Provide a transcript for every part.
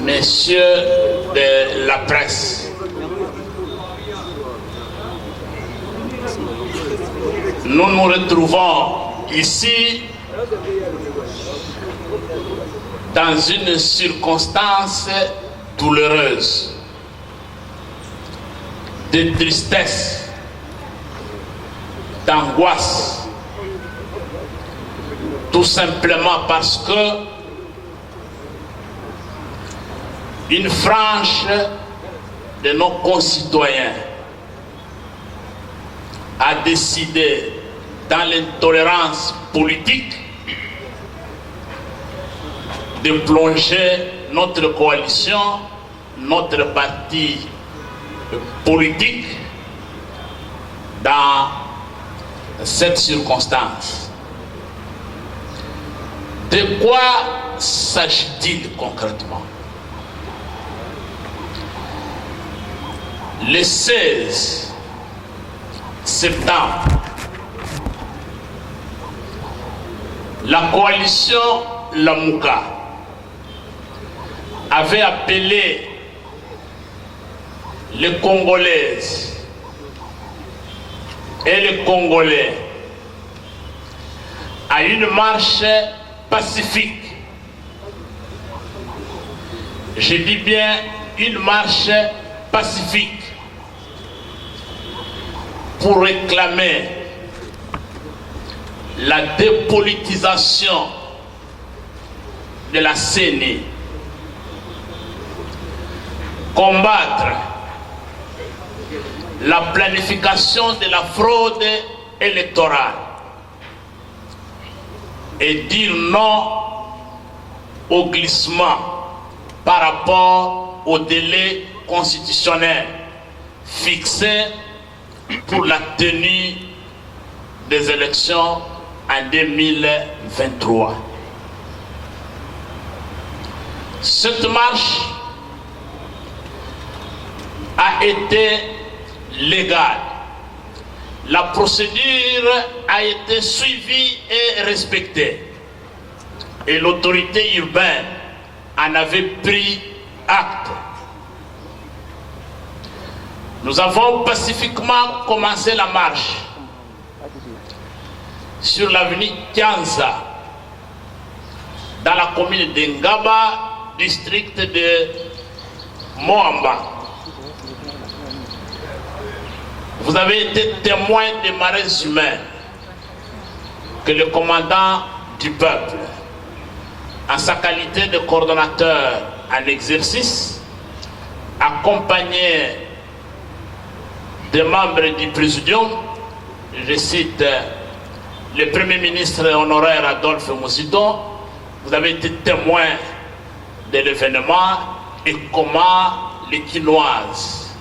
messieurs de la presse, nous nous retrouvons ici dans une circonstance douloureuse, de tristesse, d'angoisse, tout simplement parce que une frange de nos concitoyens a décidé, dans l'intolérance politique, de plonger notre coalition, notre parti politique dans cette circonstance. De quoi s'agit-il concrètement? Le 16 septembre, la coalition Lamuka avait appelé les Congolaises et les Congolais à une marche pacifique. Je dis bien une marche pacifique pour réclamer la dépolitisation de la CENI, combattre la planification de la fraude électorale et dire non au glissement par rapport au délai constitutionnel fixé pour la tenue des élections en 2023. Cette marche a été légale. La procédure a été suivie et respectée. Et l'autorité urbaine en avait pris acte. Nous avons pacifiquement commencé la marche sur l'avenue Kianza, dans la commune de Ngaba, district de Moamba. Vous avez été témoin des marées humaines que le commandant du peuple, en sa qualité de coordonnateur en exercice, accompagné des membres du présidium, je cite le Premier ministre honoraire Adolphe Mousidon, vous avez été témoin de l'événement et comment les Quinoises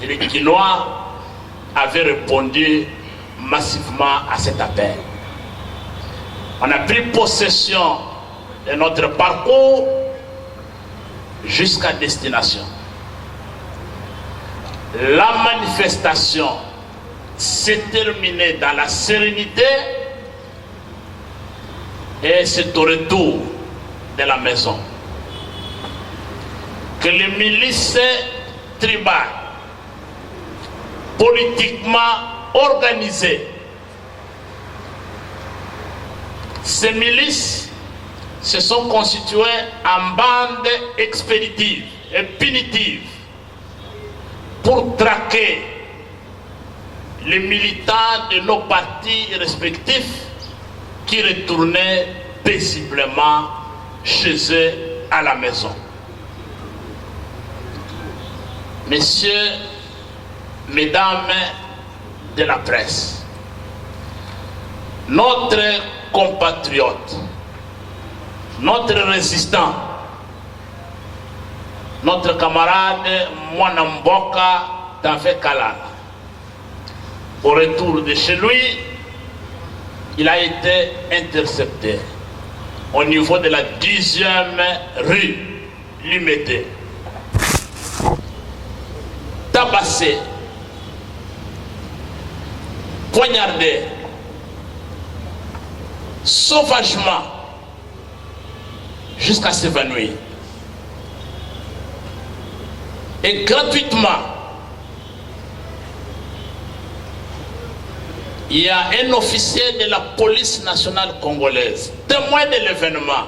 et les Quinois avaient répondu massivement à cet appel. On a pris possession de notre parcours jusqu'à destination. La manifestation s'est terminée dans la sérénité et c'est au retour de la maison que les milices tribales politiquement organisées, ces milices se sont constituées en bandes expéditives et punitives pour traquer les militants de nos partis respectifs qui retournaient paisiblement chez eux à la maison. Messieurs, mesdames de la presse, notre compatriote, notre résistant, notre camarade Mwanamboka Davé Kalala, au retour de chez lui, il a été intercepté au niveau de la 10e rue Limité, tabassé, poignardé, sauvagement, jusqu'à s'évanouir. Et gratuitement, il y a un officier de la police nationale congolaise, témoin de l'événement,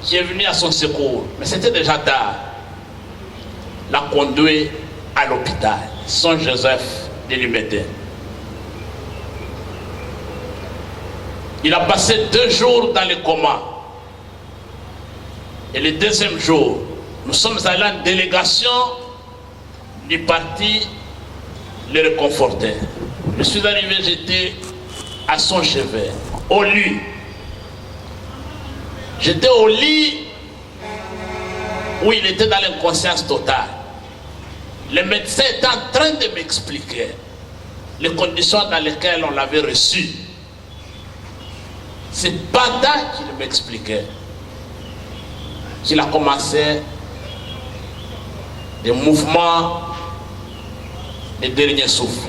qui est venu à son secours, mais c'était déjà tard, l'a conduit à l'hôpital, Saint-Joseph de Limete. Il a passé 2 jours dans le coma. Et le 2e jour, nous sommes allés en délégation du parti le réconforter. Je suis arrivé, j'étais à son chevet, au lit. J'étais au lit où il était dans l'inconscience totale. Le médecin était en train de m'expliquer les conditions dans lesquelles on l'avait reçu. C'est pendant qu'il m'expliquait qu'il a commencé des mouvements des derniers souffles.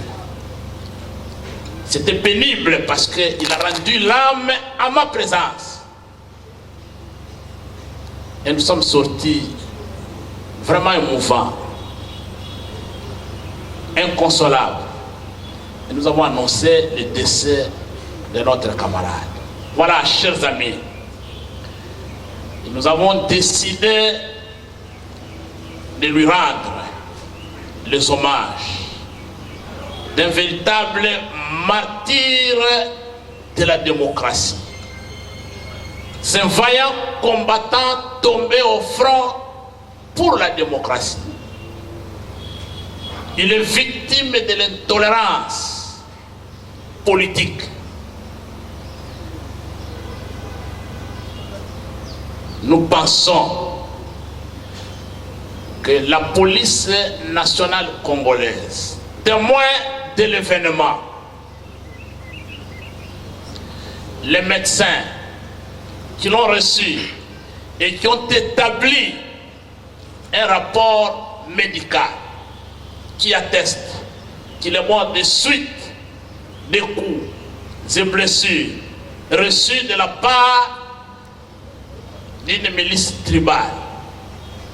C'était pénible parce qu'il a rendu l'âme à ma présence. Et nous sommes sortis vraiment émouvants, inconsolables. Et nous avons annoncé le décès de notre camarade. Voilà, chers amis, nous avons décidé de lui rendre les hommages d'un véritable martyr de la démocratie. C'est un vaillant combattant tombé au front pour la démocratie. Il est victime de l'intolérance politique. Nous pensons que la police nationale congolaise, témoin de l'événement, les médecins qui l'ont reçu et qui ont établi un rapport médical qui atteste qu'il est mort de suite des coups et blessures reçus de la part d'une milice tribale,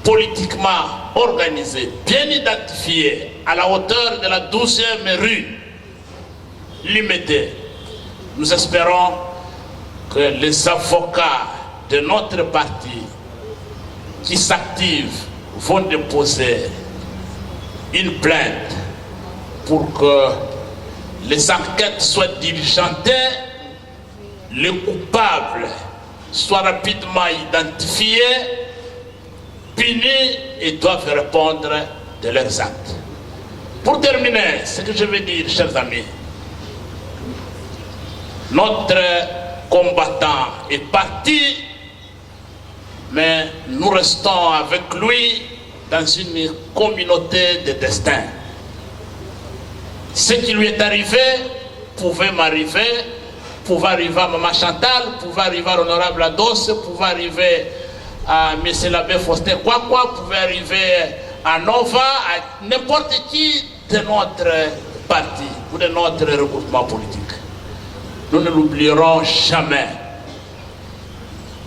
politiquement organisée, bien identifiée, à la hauteur de la 12e rue Limete. Nous espérons que les avocats de notre parti qui s'activent vont déposer une plainte pour que les enquêtes soient diligentées, les coupables soient rapidement identifiés, punis et doivent répondre de leurs actes. Pour terminer, ce que je veux dire, chers amis, notre combattant est parti, mais nous restons avec lui dans une communauté de destin. Ce qui lui est arrivé pouvait m'arriver, pouvait arriver à Maman Chantal, pouvait arriver à l'honorable Ados, pouvait arriver à M. l'abbé Faustin Kwakwa, pouvait arriver à Nova, à n'importe qui de notre parti ou de notre regroupement politique. Nous ne l'oublierons jamais.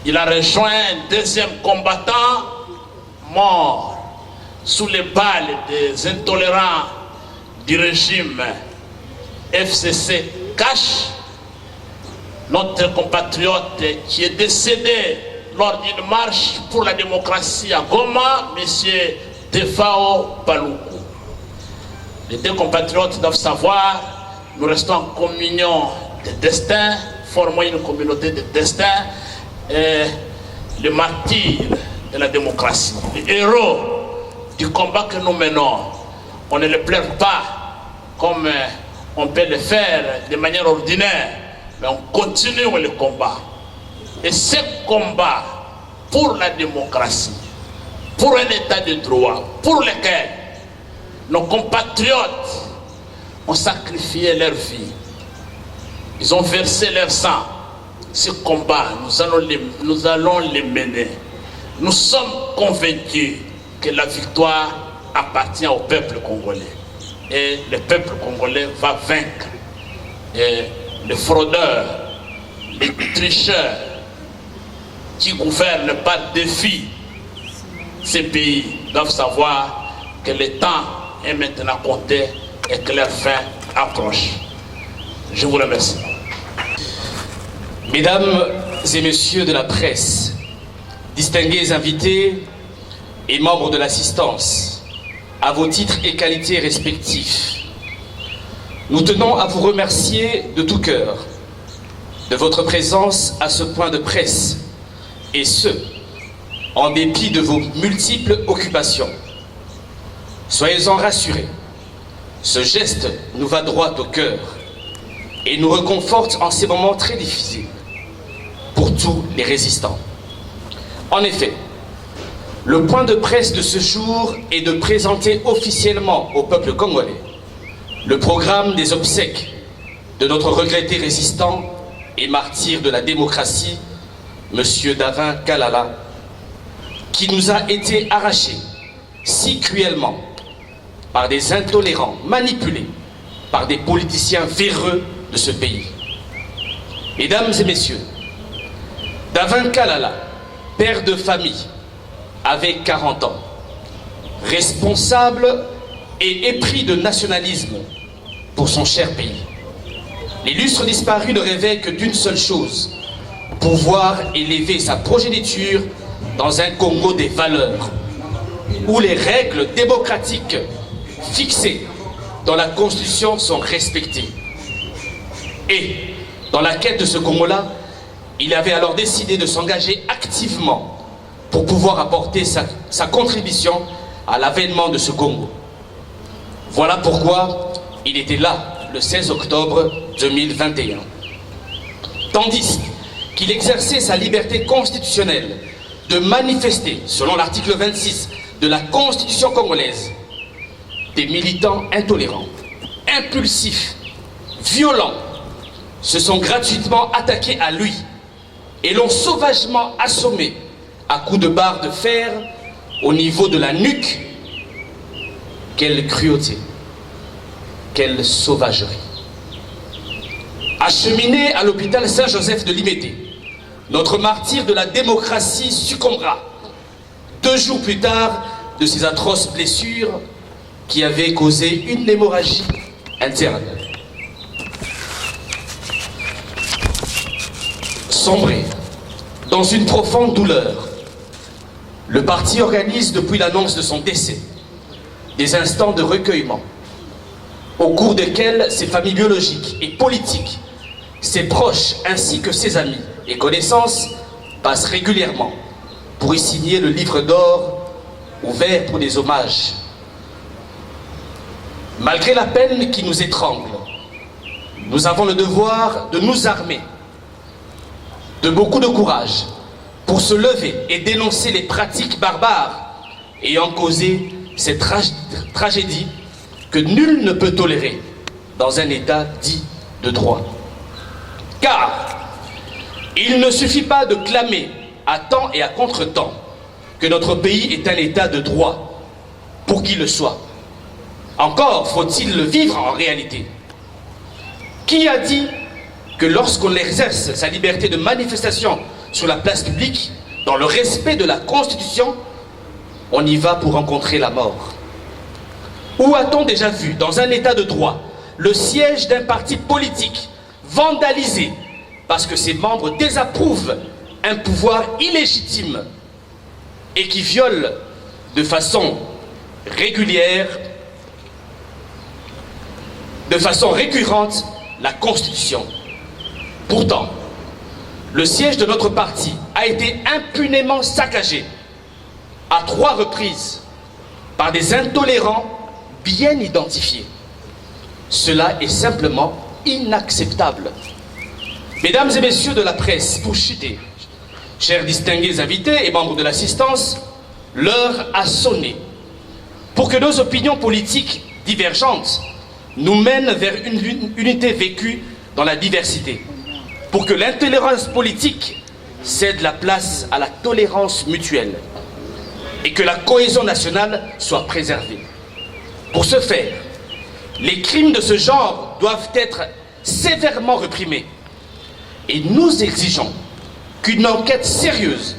Il a rejoint un 2e combattant mort sous les balles des intolérants du régime FCC Cash, notre compatriote qui est décédé lors d'une marche pour la démocratie à Goma, M. Tefao Paloukou. Les 2 compatriotes doivent savoir, nous restons en communion de destin, formons une communauté de destin, et les martyrs de la démocratie, les héros du combat que nous menons, on ne les pleure pas comme on peut le faire de manière ordinaire, mais on continue le combat. Et ce combat pour la démocratie, pour un état de droit, pour lequel nos compatriotes ont sacrifié leur vie, ils ont versé leur sang. Ce combat, nous allons les mener. Nous sommes convaincus que la victoire appartient au peuple congolais. Et le peuple congolais va vaincre. Et les fraudeurs, les tricheurs qui gouvernent par défi ces pays doivent savoir que le temps est maintenant compté et que leur fin approche. Je vous remercie. Mesdames et messieurs de la presse, distingués invités et membres de l'assistance, à vos titres et qualités respectifs, nous tenons à vous remercier de tout cœur de votre présence à ce point de presse, et ce, en dépit de vos multiples occupations. Soyez-en rassurés, ce geste nous va droit au cœur et nous réconforte en ces moments très difficiles pour tous les résistants. En effet, le point de presse de ce jour est de présenter officiellement au peuple congolais le programme des obsèques de notre regretté résistant et martyr de la démocratie, M. Davin Kalala, qui nous a été arraché si cruellement par des intolérants manipulés par des politiciens véreux de ce pays. Mesdames et messieurs, Davin Kalala, père de famille, avait 40 ans, responsable et épris de nationalisme pour son cher pays. L'illustre disparu ne rêvait que d'une seule chose, pouvoir élever sa progéniture dans un Congo des valeurs, où les règles démocratiques fixées dans la Constitution sont respectées. Et dans la quête de ce Congo-là, il avait alors décidé de s'engager activement pour pouvoir apporter sa contribution à l'avènement de ce Congo. Voilà pourquoi il était là le 16 octobre 2021. Tandis qu'il exerçait sa liberté constitutionnelle de manifester, selon l'article 26 de la Constitution congolaise, des militants intolérants, impulsifs, violents, se sont gratuitement attaqués à lui et l'ont sauvagement assommé à coups de barre de fer au niveau de la nuque. Quelle cruauté, quelle sauvagerie. Acheminé à l'hôpital Saint-Joseph de Limété, notre martyr de la démocratie succombera 2 jours plus tard de ces atroces blessures qui avaient causé une hémorragie interne. Sombré dans une profonde douleur, le parti organise depuis l'annonce de son décès des instants de recueillement au cours desquels ses familles biologiques et politiques, ses proches ainsi que ses amis et connaissances passent régulièrement pour y signer le livre d'or ouvert pour des hommages. Malgré la peine qui nous étrangle, nous avons le devoir de nous armer de beaucoup de courage pour se lever et dénoncer les pratiques barbares ayant causé cette tragédie que nul ne peut tolérer dans un État dit de droit. Car il ne suffit pas de clamer à temps et à contre-temps que notre pays est un État de droit pour qu'il le soit. Encore faut-il le vivre en réalité. Qui a dit que lorsqu'on exerce sa liberté de manifestation sur la place publique, dans le respect de la Constitution, on y va pour rencontrer la mort? Où a-t-on déjà vu, dans un État de droit, le siège d'un parti politique vandalisé parce que ses membres désapprouvent un pouvoir illégitime et qui viole de façon régulière, de façon récurrente, la Constitution? Pourtant, le siège de notre parti a été impunément saccagé à 3 reprises par des intolérants bien identifiés. Cela est simplement inacceptable. Mesdames et messieurs de la presse, pour chuter, chers distingués invités et membres de l'assistance, l'heure a sonné pour que nos opinions politiques divergentes nous mènent vers une unité vécue dans la diversité, pour que l'intolérance politique cède la place à la tolérance mutuelle et que la cohésion nationale soit préservée. Pour ce faire, les crimes de ce genre doivent être sévèrement réprimés et nous exigeons qu'une enquête sérieuse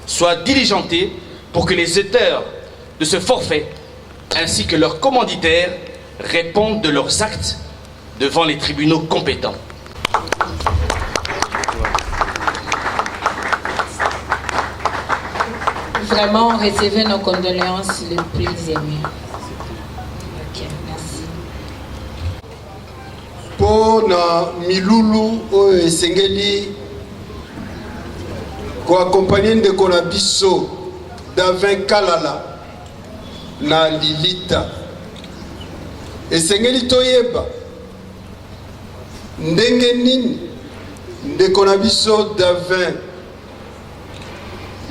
soit diligentée pour que les auteurs de ce forfait ainsi que leurs commanditaires répondent de leurs actes devant les tribunaux compétents. Vraiment, recevez nos condoléances les plus émues. Ok, merci. Pour na milulu oyo esengeli koaccompagner ndeko na biso Davin Kalala na Lilita esengeli toyeba ndenge nini ndeko na biso Davin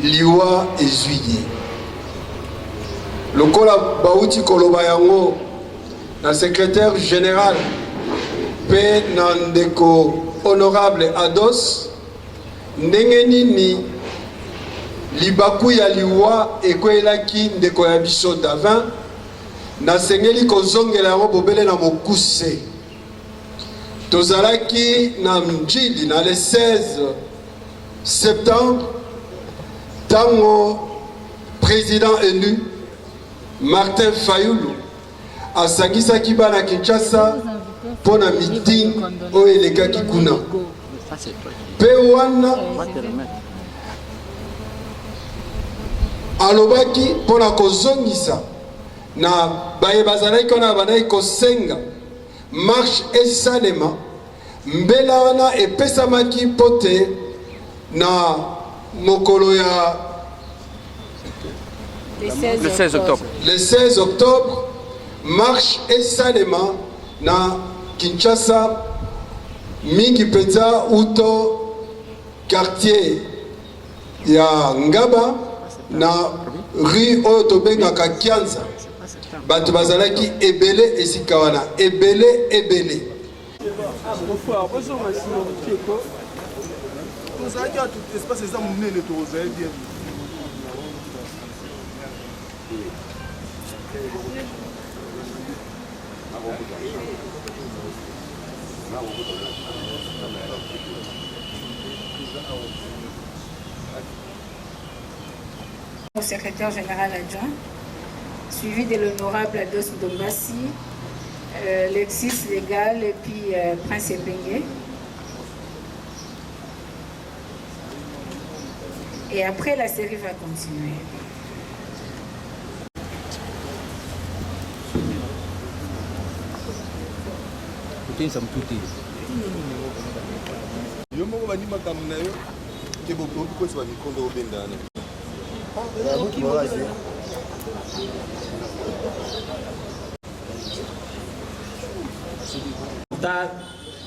liwa ezuye lokola bauti koloba yango na secrétaire général pe na ndeko honorable Ados ndenge nini libaku ya liwa ekwelaki ndeko ya biso Davin na sengeli kozongela yango bobele na mokuse tozalaki na mjili na le 16 septembre tango président élu Martin Fayulu asangisaki bana Kinshasa pona meeting oyo elekaki kuna pe wana alobaki pona kozongisa na baye bazalaki wana bandaki kosenga marche esalema mbela wana epesamaki pote na mokolo ya le 16 octobre marche esalema na Kinshasa mingi penza uto quartier ya Ngaba na rue oyo tobengaka Kianza bato bazalaki ebele esika wana ebele Au secrétaire général adjoint, suivi de l'honorable Ados Dombassi, Lexis Légal et puis Prince Ebengue. Et après, la série va continuer.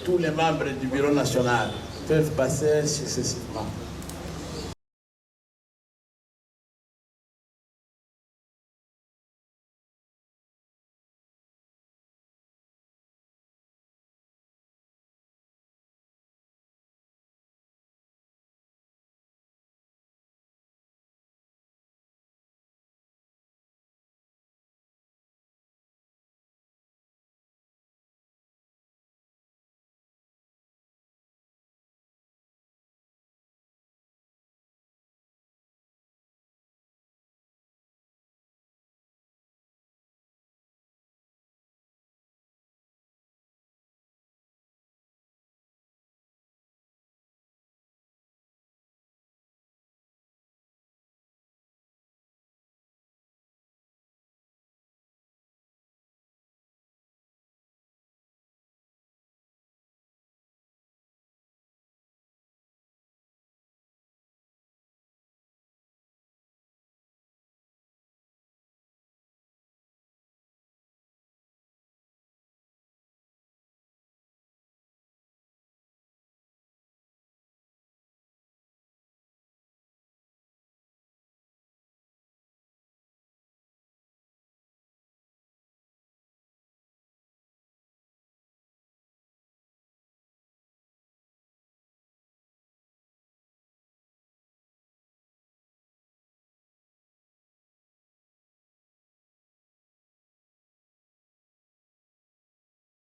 Tous les membres du bureau national peuvent passer successivement.